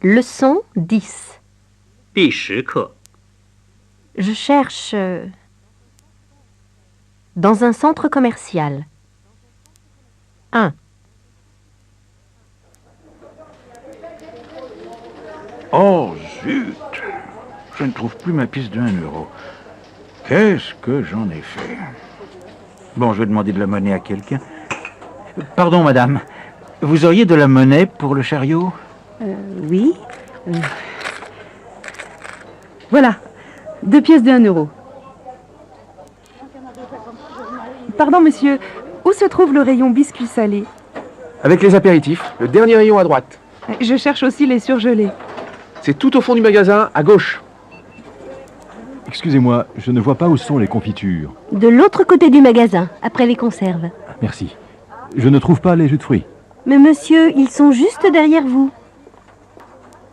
Leçon 10. 第10课 Je cherche dans un centre commercial. 1. Oh, zut! Je ne trouve plus ma pièce de 1 euro. Qu'est-ce que j'en ai fait? Bon, je vais demander de la monnaie à quelqu'un. Pardon, madame. Vous auriez de la monnaie pour le chariot? Oui. Voilà, 2 pièces de 1 euro. Pardon, monsieur, où se trouve le rayon biscuits salés? Avec les apéritifs, le dernier rayon à droite. Je cherche aussi les surgelés. C'est tout au fond du magasin, à gauche. Excusez-moi, je ne vois pas où sont les confitures. De l'autre côté du magasin, après les conserves. Merci. Je ne trouve pas les jus de fruits. Mais monsieur, ils sont juste derrière vous.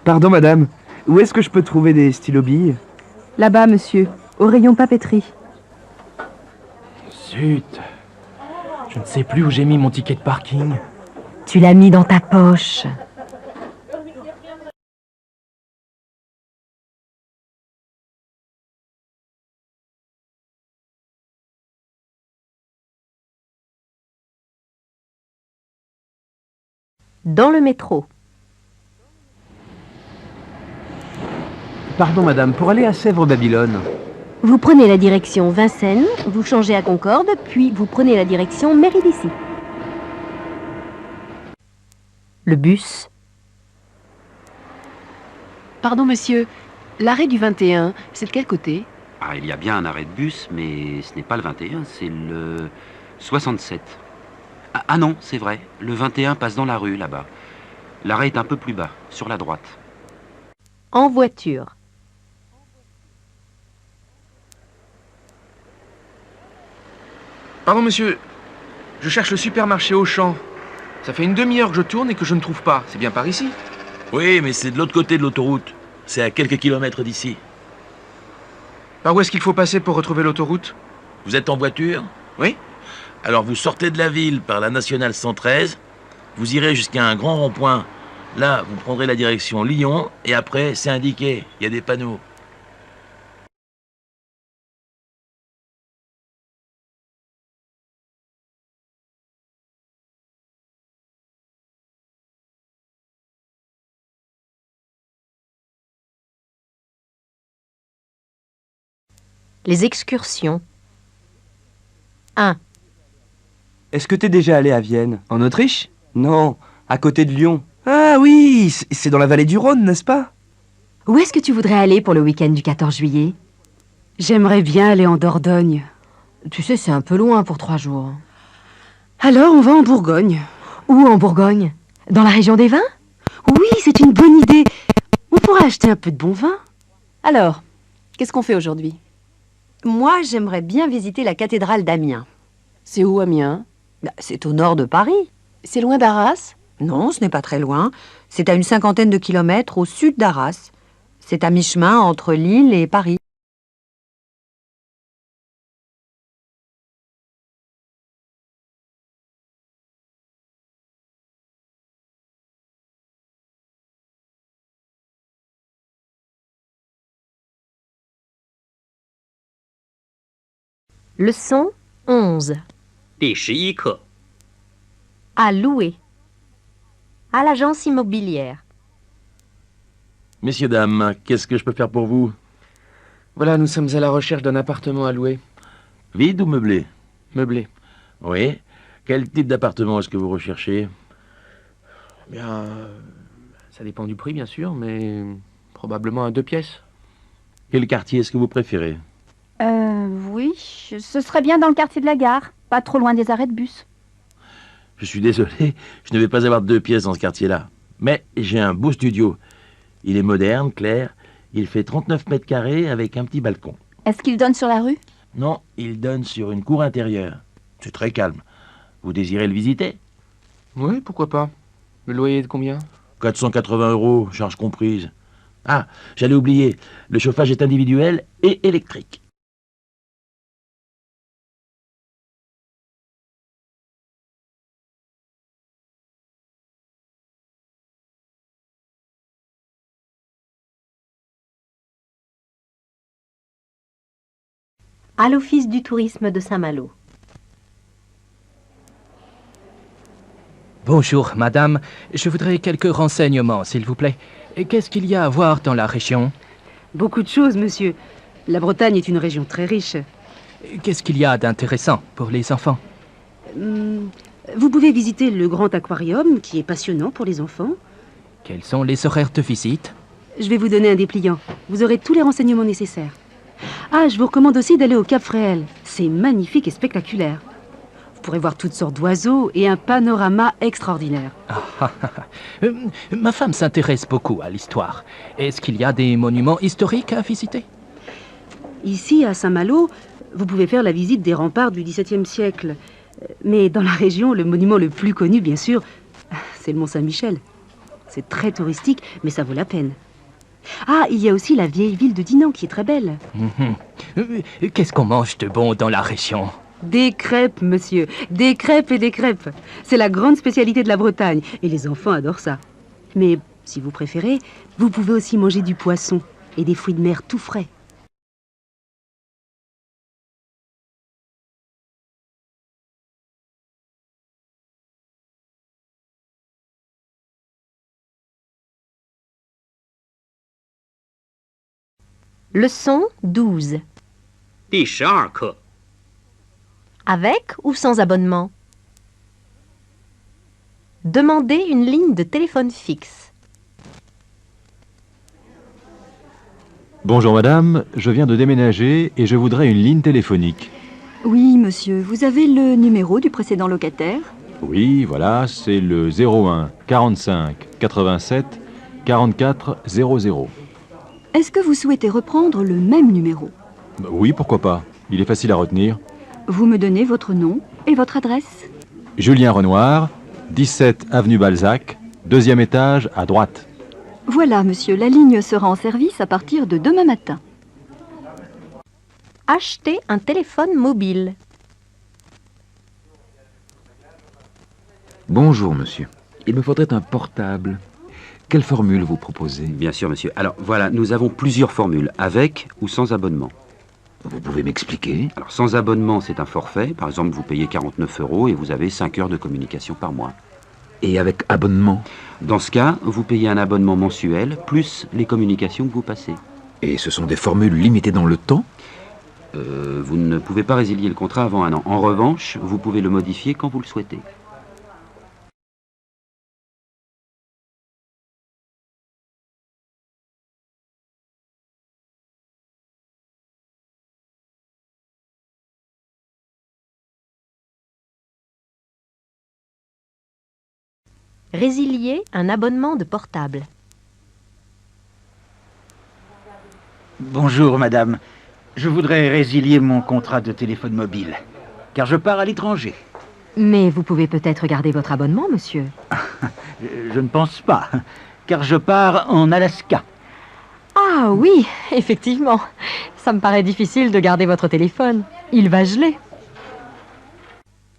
Pardon madame, où est-ce que je peux trouver des stylo-billes? Là-bas, monsieur, au rayon papeterie. Zut! Je ne sais plus où j'ai mis mon ticket de parking. Tu l'as mis dans ta poche. Dans le métro. Pardon madame, pour aller à Sèvres-Babylone. Vous prenez la direction Vincennes, vous changez à Concorde, puis vous prenez la direction Méridici. Le bus. Pardon, monsieur. L'arrêt du 21, c'est de quel côté? Ah, il y a bien un arrêt de bus, mais ce n'est pas le 21, c'est le 67. Ah non, c'est vrai, le 21 passe dans la rue, là-bas. L'arrêt est un peu plus bas, sur la droite. En voiture. Pardon monsieur, je cherche le supermarché Auchan. Ça fait une demi-heure que je tourne et que je ne trouve pas. C'est bien par ici? Oui, mais c'est de l'autre côté de l'autoroute. C'est à quelques kilomètres d'ici. Par où est-ce qu'il faut passer pour retrouver l'autoroute? Vous êtes en voiture? Oui. Alors vous sortez de la ville par la nationale 113, vous irez jusqu'à un grand rond-point. Là, vous prendrez la direction Lyon, et après, c'est indiqué, il y a des panneaux. Les excursions. 1. Est-ce que t'es déjà allé à Vienne? En Autriche? Non, à côté de Lyon. Ah oui, c'est dans la vallée du Rhône, n'est-ce pas? Où est-ce que tu voudrais aller pour le week-end du 14 juillet? J'aimerais bien aller en Dordogne. Tu sais, c'est un peu loin pour 3 jours. Alors, on va en Bourgogne. Où en Bourgogne? Dans la région des vins? Oui, c'est une bonne idée. On pourra acheter un peu de bon vin. Alors, qu'est-ce qu'on fait aujourd'hui? Moi, j'aimerais bien visiter la cathédrale d'Amiens. C'est où, Amiens? C'est au nord de Paris. C'est loin d'Arras? Non, ce n'est pas très loin. C'est à une 50aine de kilomètres au sud d'Arras. C'est à mi-chemin entre Lille et Paris. Leçon 11. 第11课 À louer. À l'agence immobilière. Messieurs, dames, qu'est-ce que je peux faire pour vous? Voilà, nous sommes à la recherche d'un appartement à louer. Vide ou meublé? Meublé. Oui. Quel type d'appartement est-ce que vous recherchez? Bien, ça dépend du prix, bien sûr, mais probablement un 2 pièces. Quel quartier est-ce que vous préférez? Oui, ce serait bien dans le quartier de la gare, pas trop loin des arrêts de bus. Je suis désolé, je ne vais pas avoir 2 pièces dans ce quartier-là. Mais j'ai un beau studio. Il est moderne, clair. Il fait 39 mètres carrés avec un petit balcon. Est-ce qu'il donne sur la rue? Non, il donne sur une cour intérieure. C'est très calme. Vous désirez le visiter? Oui, pourquoi pas. Le loyer est de combien? 480 €, charges comprises. Ah, j'allais oublier, le chauffage est individuel et électrique. À l'Office du tourisme de Saint-Malo. Bonjour, madame. Je voudrais quelques renseignements, s'il vous plaît. Qu'est-ce qu'il y a à voir dans la région? Beaucoup de choses, monsieur. La Bretagne est une région très riche. Qu'est-ce qu'il y a d'intéressant pour les enfants? Vous pouvez visiter le grand aquarium, qui est passionnant pour les enfants. Quels sont les horaires de visite? Je vais vous donner un dépliant. Vous aurez tous les renseignements nécessaires. Ah, je vous recommande aussi d'aller au Cap Fréhel. C'est magnifique et spectaculaire. Vous pourrez voir toutes sortes d'oiseaux et un panorama extraordinaire. Ma femme s'intéresse beaucoup à l'histoire. Est-ce qu'il y a des monuments historiques à visiter? Ici, à Saint-Malo, vous pouvez faire la visite des remparts du XVIIe siècle. Mais dans la région, le monument le plus connu, bien sûr, c'est le Mont-Saint-Michel. C'est très touristique, mais ça vaut la peine. Ah, il y a aussi la vieille ville de Dinan, qui est très belle. Qu'est-ce qu'on mange de bon dans la région? Des crêpes, monsieur. Des crêpes et des crêpes. C'est la grande spécialité de la Bretagne. Et les enfants adorent ça. Mais, si vous préférez, vous pouvez aussi manger du poisson et des fruits de mer tout frais. Leçon 12. 第12课 Avec ou sans abonnement? Demandez une ligne de téléphone fixe. Bonjour madame, je viens de déménager et je voudrais une ligne téléphonique. Oui, monsieur, vous avez le numéro du précédent locataire? Oui, voilà, c'est le 01 45 87 44 00. Est-ce que vous souhaitez reprendre le même numéro? Oui, pourquoi pas. Il est facile à retenir. Vous me donnez votre nom et votre adresse? Julien Renoir, 17 avenue Balzac, 2e étage à droite. Voilà, monsieur, la ligne sera en service à partir de demain matin. Achetez un téléphone mobile. Bonjour, monsieur. Il me faudrait un portable. Quelle formule vous proposez? Bien sûr, monsieur. Alors, voilà, nous avons plusieurs formules, avec ou sans abonnement. Vous pouvez m'expliquer? Alors, sans abonnement, c'est un forfait. Par exemple, vous payez 49 € et vous avez 5 heures de communication par mois. Et avec abonnement? Dans ce cas, vous payez un abonnement mensuel, plus les communications que vous passez. Et ce sont des formules limitées dans le temps? Vous ne pouvez pas résilier le contrat avant 1 an. En revanche, vous pouvez le modifier quand vous le souhaitez. Résilier un abonnement de portable. Bonjour, madame. Je voudrais résilier mon contrat de téléphone mobile, car je pars à l'étranger. Mais vous pouvez peut-être garder votre abonnement, monsieur. Je ne pense pas, car je pars en Alaska. Ah oui, effectivement. Ça me paraît difficile de garder votre téléphone. Il va geler.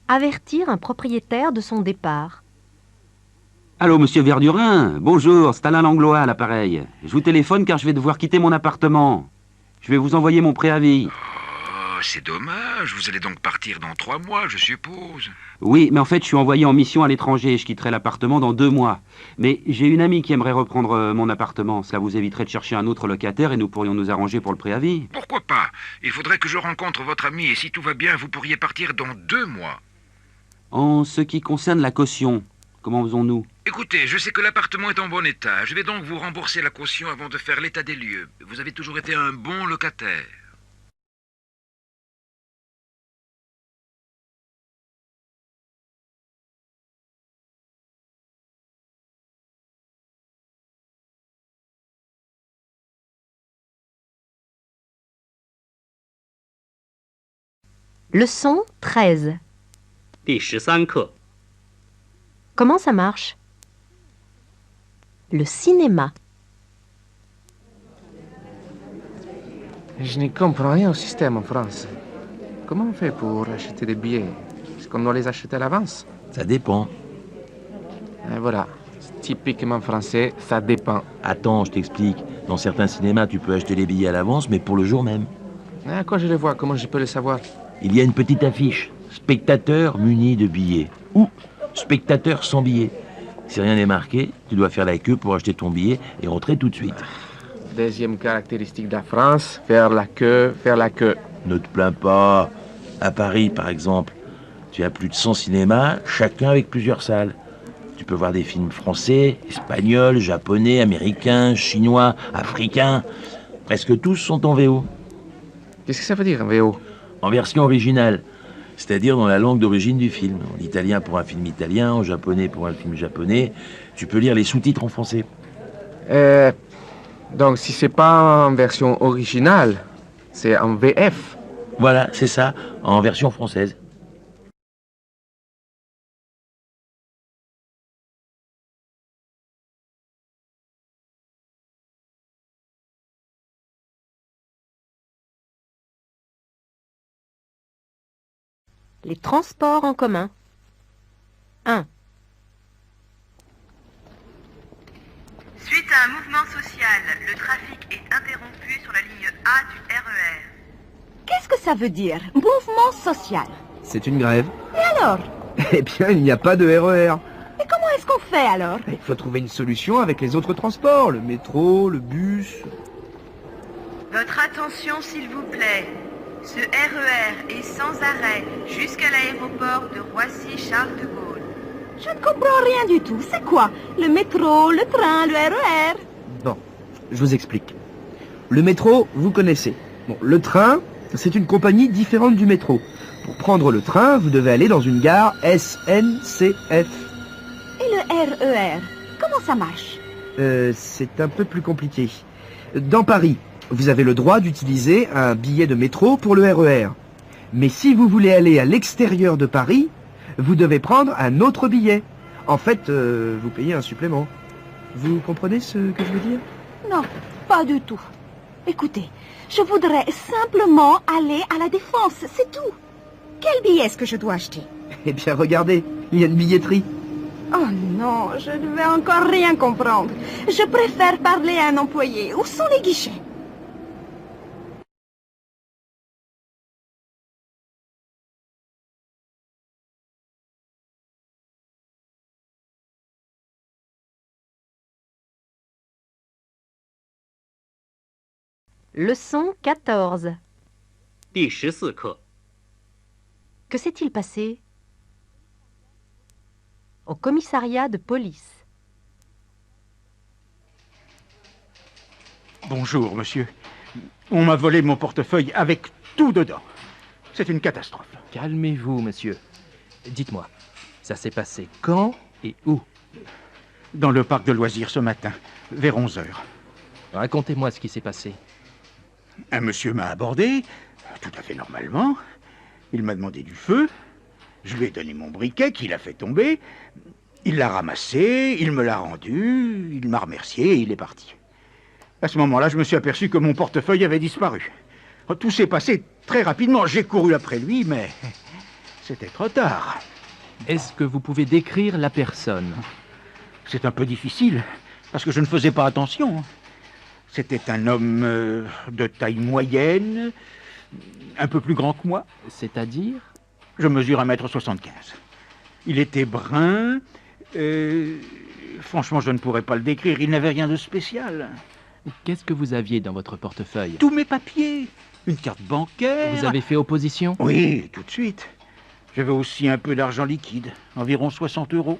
Avertir un propriétaire de son départ. Allô, monsieur Verdurin. Bonjour, c'est Alain Langlois à l'appareil. Je vous téléphone car je vais devoir quitter mon appartement. Je vais vous envoyer mon préavis. Oh, c'est dommage. Vous allez donc partir dans 3 mois, je suppose. Oui, mais en fait, je suis envoyé en mission à l'étranger. Je quitterai l'appartement dans 2 mois. Mais j'ai une amie qui aimerait reprendre mon appartement. Cela vous éviterait de chercher un autre locataire et nous pourrions nous arranger pour le préavis. Pourquoi pas? Il faudrait que je rencontre votre ami et si tout va bien, vous pourriez partir dans 2 mois. En ce qui concerne la caution, comment faisons-nous? Écoutez, je sais que l'appartement est en bon état. Je vais donc vous rembourser la caution avant de faire l'état des lieux. Vous avez toujours été un bon locataire. Leçon 13. 第13课 Comment ça marche? Le cinéma. Je n'y comprends rien au système en France. Comment on fait pour acheter des billets? Est-ce qu'on doit les acheter à l'avance? Ça dépend. Et voilà, c'est typiquement français, ça dépend. Attends, je t'explique. Dans certains cinémas, tu peux acheter les billets à l'avance, mais pour le jour même. Ah, quand je les vois, comment je peux le savoir? Il y a une petite affiche. Spectateur muni de billets. Ou spectateur sans billets. Si rien n'est marqué, tu dois faire la queue pour acheter ton billet et rentrer tout de suite. Deuxième caractéristique de la France, faire la queue, faire la queue. Ne te plains pas. À Paris, par exemple, tu as plus de 100 cinémas, chacun avec plusieurs salles. Tu peux voir des films français, espagnols, japonais, américains, chinois, africains. Presque tous sont en VO. Qu'est-ce que ça veut dire, en VO? En version originale, c'est-à-dire dans la langue d'origine du film. En italien pour un film italien, en japonais pour un film japonais. Tu peux lire les sous-titres en français. Donc si c'est pas en version originale, c'est en VF. Voilà, c'est ça, en version française. Les transports en commun. 1. Suite à un mouvement social, le trafic est interrompu sur la ligne A du RER. Qu'est-ce que ça veut dire, mouvement social? C'est une grève. Et alors? Eh bien, il n'y a pas de RER. Et comment est-ce qu'on fait alors? Il faut trouver une solution avec les autres transports, le métro, le bus. Votre attention s'il vous plaît. Ce RER est sans arrêt jusqu'à l'aéroport de Roissy-Charles de Gaulle. Je ne comprends rien du tout. C'est quoi? Le métro, le train, le RER? Bon, je vous explique. Le métro, vous connaissez. Bon, le train, c'est une compagnie différente du métro. Pour prendre le train, vous devez aller dans une gare SNCF. Et le RER, comment ça marche? C'est un peu plus compliqué. Dans Paris, vous avez le droit d'utiliser un billet de métro pour le RER. Mais si vous voulez aller à l'extérieur de Paris, vous devez prendre un autre billet. En fait, vous payez un supplément. Vous comprenez ce que je veux dire? Non, pas du tout. Écoutez, je voudrais simplement aller à la Défense, c'est tout. Quel billet est-ce que je dois acheter? Eh bien, regardez, il y a une billetterie. Oh non, je ne vais encore rien comprendre. Je préfère parler à un employé. Où sont les guichets? Leçon 14. 第14课 Que s'est-il passé? Au commissariat de police. Bonjour, monsieur. On m'a volé mon portefeuille avec tout dedans. C'est une catastrophe. Calmez-vous, monsieur. Dites-moi, ça s'est passé quand et où? Dans le parc de loisirs ce matin, vers 11 h. Racontez-moi ce qui s'est passé. Un monsieur m'a abordé, tout à fait normalement. Il m'a demandé du feu. Je lui ai donné mon briquet qu'il a fait tomber. Il l'a ramassé, il me l'a rendu, il m'a remercié et il est parti. À ce moment-là, je me suis aperçu que mon portefeuille avait disparu. Tout s'est passé très rapidement. J'ai couru après lui, mais c'était trop tard. Est-ce que vous pouvez décrire la personne? C'est un peu difficile, parce que je ne faisais pas attention. C'était un homme de taille moyenne, un peu plus grand que moi. C'est-à-dire? Je mesure 1,75 m. Il était brun. Franchement, je ne pourrais pas le décrire. Il n'avait rien de spécial. Qu'est-ce que vous aviez dans votre portefeuille? Tous mes papiers. Une carte bancaire. Vous avez fait opposition? Oui, tout de suite. J'avais aussi un peu d'argent liquide, environ 60 €.